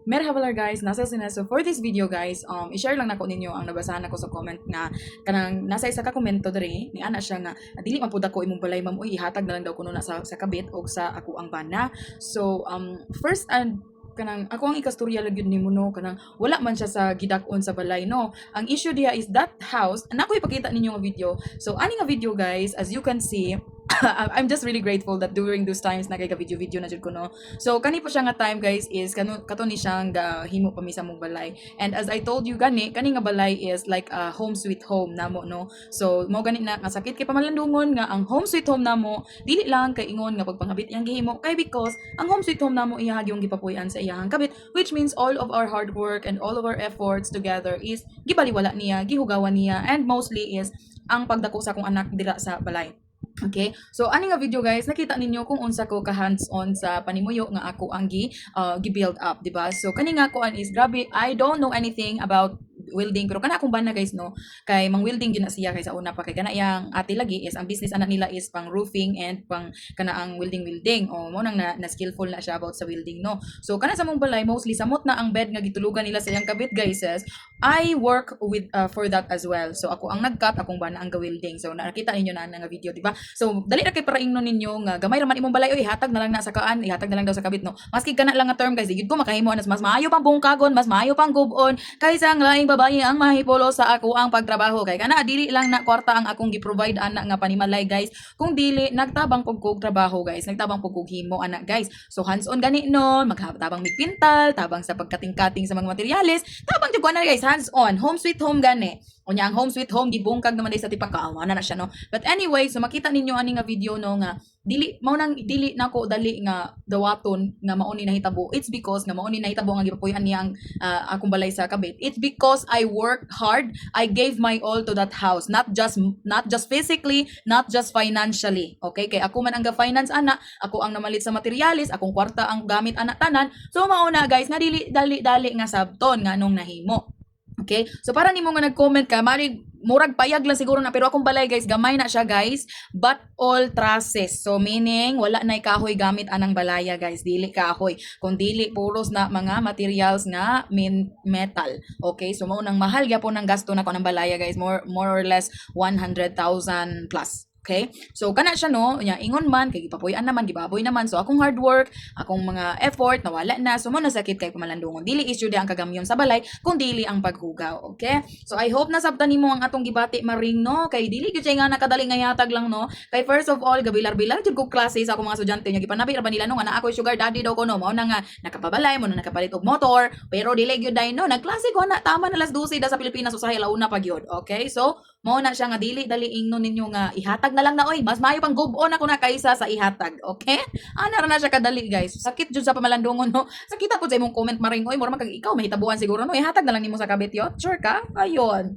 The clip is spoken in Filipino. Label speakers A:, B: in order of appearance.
A: Merhaba guys, nasa sina. So for this video guys, i-share lang nako ninyo ang nabasahan ako sa comment nga kanang nasa isa ka komento diri ni ana siya nga dili man pud ako imong balay ma'am uy ihatag na lang daw kuno na sa kabit og sa ako ang bana. So first and kanang ako ang ikastorya lang yun nimo no kanang wala man siya sa gidak-on sa balay no. Ang issue diha is that house na ako ipakita ninyo nga video. So ani nga video guys, as you can see I'm just really grateful that during those times na kay video na jud ko no. So kani po siya nga time guys is kato ni siyang himo pa mi sa mong balay. And as I told you kani nga balay is like a home sweet home namo no. So mo gani na kasakit kay pamalandungon nga ang home sweet home namo dili lang kay ingon nga pagpangabit iyang gihimo kay because ang home sweet home namo iyahag yung gipapuy-an sa iyahang kabit, which means all of our hard work and all of our efforts together is gibaliwala niya, gihugawan niya, and mostly is ang pagdako sa akong anak dira sa balay. Okay, so ani nga video guys, nakita ninyo kung unsa ko ka hands-on sa panimuyo nga ako ang gi-build up, di ba? So kani nga kuan is grabe, I don't know anything about welding pero kana akong bana guys no kay mang welding gyud na siya kay sa una pa kay kana yang ate lagi is ang business anak nila is pang roofing and pang kana ang welding o mo nang na skillful na siya about sa welding no. So kana sa mong balay mostly samot na ang bed nga gitulugan nila sa iyang kabit guys says, I work with for that as well. So ako ang nagcut, akong bana ang ga-welding. So nakita ninyo na nga video, di ba? So dali ra kay para ingnon ninyo nga gamay ra man imong balay oy hatag na lang na sa kaan, ihatag na lang daw sa kabit no. Maski kana lang nga term guys, digid ko makahimo anas mas maayo pang bungkagon, mas maayo pang gubon kaysa ang laing babae ang mahipolo sa ako ang pagtrabaho kay kana dili lang na kwarta ang akong gi-provide ana nga panimalay guys. Kung dili nagtabang pug kog trabaho guys, nagtabang pug kog himo ana guys. So hands-on gani no, magtabang migpintal, tabang sa pagkating-kating sa mga materyales, tabang jud ko na guys hands-on, home sweet home gani. Unya ang home sweet home gibungkag naman day sa tipa kaawa na siya no. But anyway, so makita ninyo ani nga video no nga dili mao nang dili nako dali nga dawaton nga mao ni nahitabo. It's because nga mao ni nahitabo nga gipapuy-an niya ang akong balay sa kabit. It's because I worked hard. I gave my all to that house. Not just physically, not just financially. Okay? Kay ako man ang ga-finance ana, ako ang namalit sa materialis, akong kwarta ang gamit ana tanan. So mao na guys nga dili dali nga sabton nga nung nahimo. Okay? So para nimo nga nag-comment ka, mari murag payag lang siguro na pero akong balay guys gamay na siya guys, but all trusses. So meaning wala nay kahoy gamit anang balaya guys, dili kahoy kung dili puros na mga materials nga metal. Okay? So mao nang mahal gyapon ang gasto na ko ng balaya guys, more or less 100,000 plus. Okay? So kana siya no, nya ingon man kay gipapuy-an naman, gibaboy naman. So akong hard work, akong mga effort nawala na. So mo nasakit kay pamalandungon. Dili issue di ang kagamyon sa balay, kung dili ang paghugaw. Okay? So I hope nasabtan nimo ang atong gibati maring no, kay dili gyud nga nakadali nga yatag lang no. Kay first of all, gabilar-bilar jud ko klase sa akong mga estudyante nya gipanabi ra ba nila no nga na ako sugar daddy daw ko no. Mao na nga nakapabalay mo na nakapalit og motor, pero dili gyud dai no. Nagklase ko na tama na las 12 da sa Pilipinas usahay launa pa gyud. Okay? So mao na siya nga dili dali ingnon ninyo nga ihatag na lang na oy mas maayo pang gubon ako na kaysa sa ihatag. Okay? Ana ra na siya kadali guys. Sakit jud sa pamalandungon no. Sakita pud sa imong comment maring oy mura man kag ikaw mahitabuan siguro no ihatag na lang nimo sa kabit yo. Sure ka? Ayon.